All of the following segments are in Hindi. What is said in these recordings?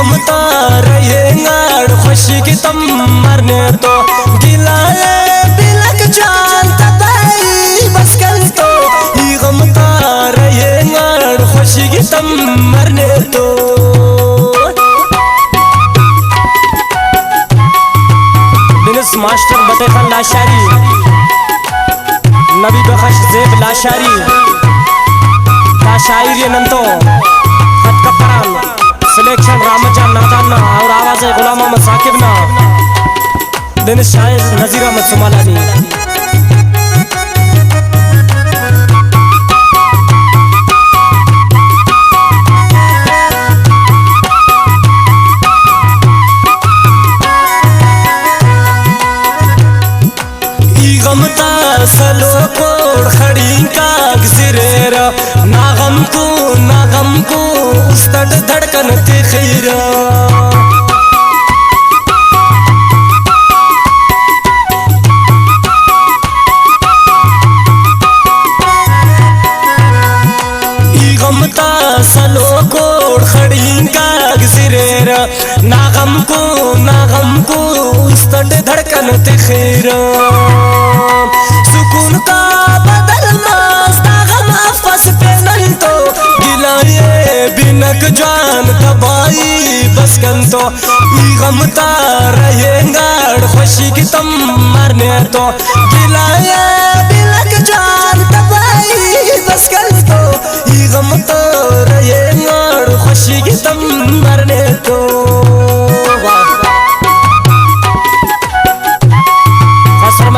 गम तार खुशी की तम मरने तो गिलाए बिलक जान तबाई बस कर तो गम तार खुशी की तम मरने तो दिनस मास्टर बटे खान लाशारी नबी बख्श जेब लाशारी शायरी नंतो खत कपरान सिलेक्शन रामजान नादान और आवाज गुलाम मोहम्मद साकिब ना दिन शायर नजीर अहमद सुमालानी सलो कोड़ खड़ी का गिरेरा ना गम को उस तड़ धड़कन ते खीरा गमता सलो कोड़ खड़ी का गिरेरा ना गम को उस तड़ धड़कन ते खीरा सुकून का बदल मास्ता गम अफस पे नहीं तो गिलाए बिनक जान तबाई बस कन तो गम रहेगा खुशी की तम मरने तो गिलाए बिनक जान तबाई बस कन तो गम रहेगा खुशी की तम मरने तो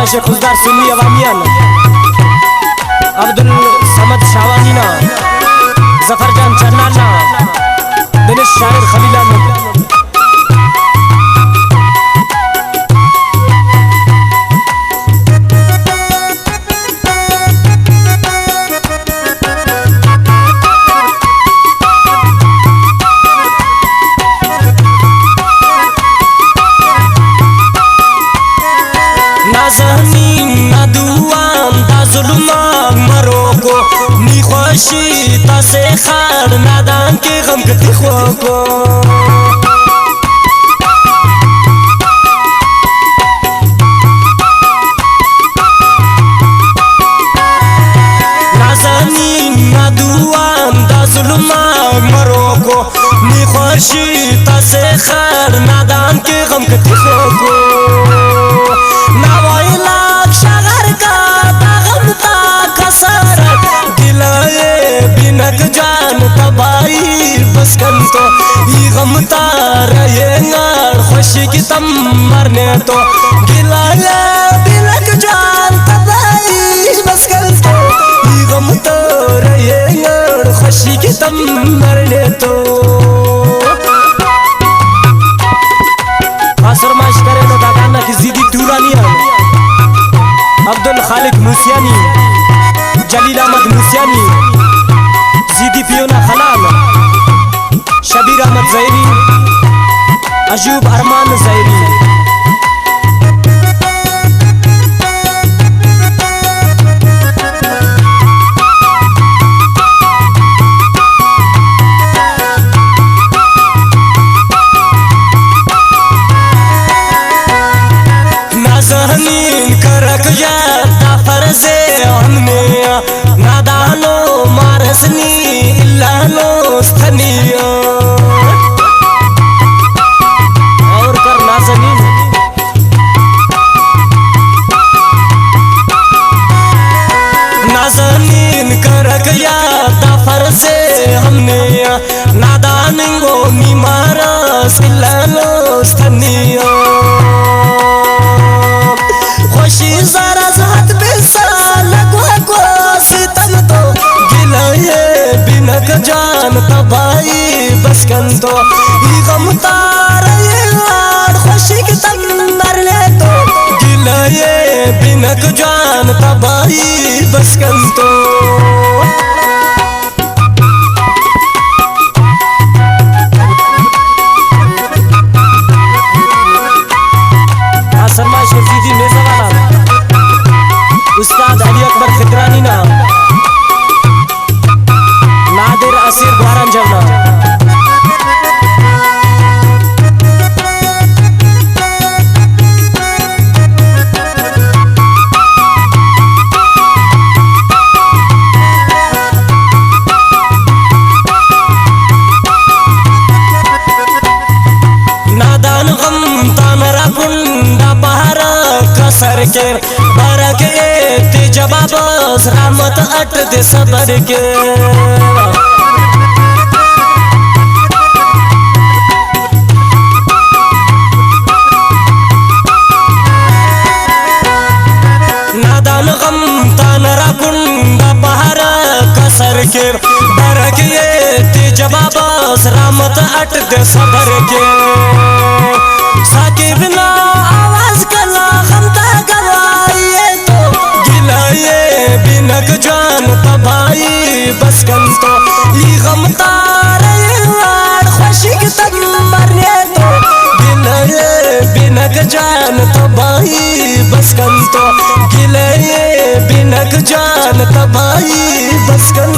शेख खुशदार सुन्नी अवामियान अब्दुल समद शावानीना जफर जान चन्नाना दिनेश शायर खलीला खुशी तसे खार नादान के गम के दिखो को नाज़ानी ना दुआन दा जुल्मा मरो को नी खुशी तसे खार नादान के गम के दिखो को नावाइला शगर का गम ता कसरत बिनक जान तबाई बस कन तो गम रहेगा खुशी की तम मरने तो गिलाए बिनक जान तबाई बस कन तो गम रहेगा खुशी की तम मरने तो फरमाइश करे नो दागाना की जीदी टूरानिया अब्दुल खालिक मूसियानी जलील अहमद मूसियानी जीदी पियोना खलाल शबीर अहमद ज़ैरी अजूब अरमान ज़ैरी नाज़नीन करक यादा फर्ज़े हमने नादानो मारसनी इल्लानो स्थनिया और कर नाज़नीन नाज़नीन करक यादा फर्ज़े हमने नादानिंगो नी मारस इल्लानो स्थनिया खुशी जरा हाथ पे लगो सितम तो गिलाए बिनक जान तबाई बस कन तो गम खुशी की तम मरने तो गिलाए बिनक जान तबाई बस कन तो उस्ताद अली अकबर फिक्रानी ना नादिर असीर द्वारन जवना के बरक ते जवाब रहमत अट दे सबर के नादान गम तान रकुंड पहाड़ कसर के बरक ते जवाब रहमत अट दे सबर के साकिब ना आवाज कला गमता गवाए तो गिलाए बिनक जान तबाई बस कन तो ई गमता रे वार खुशी की तब मरने तो गिलाए बिनक जान तबाई बस कन तो गिलाए बिनक जान तबाई बस कन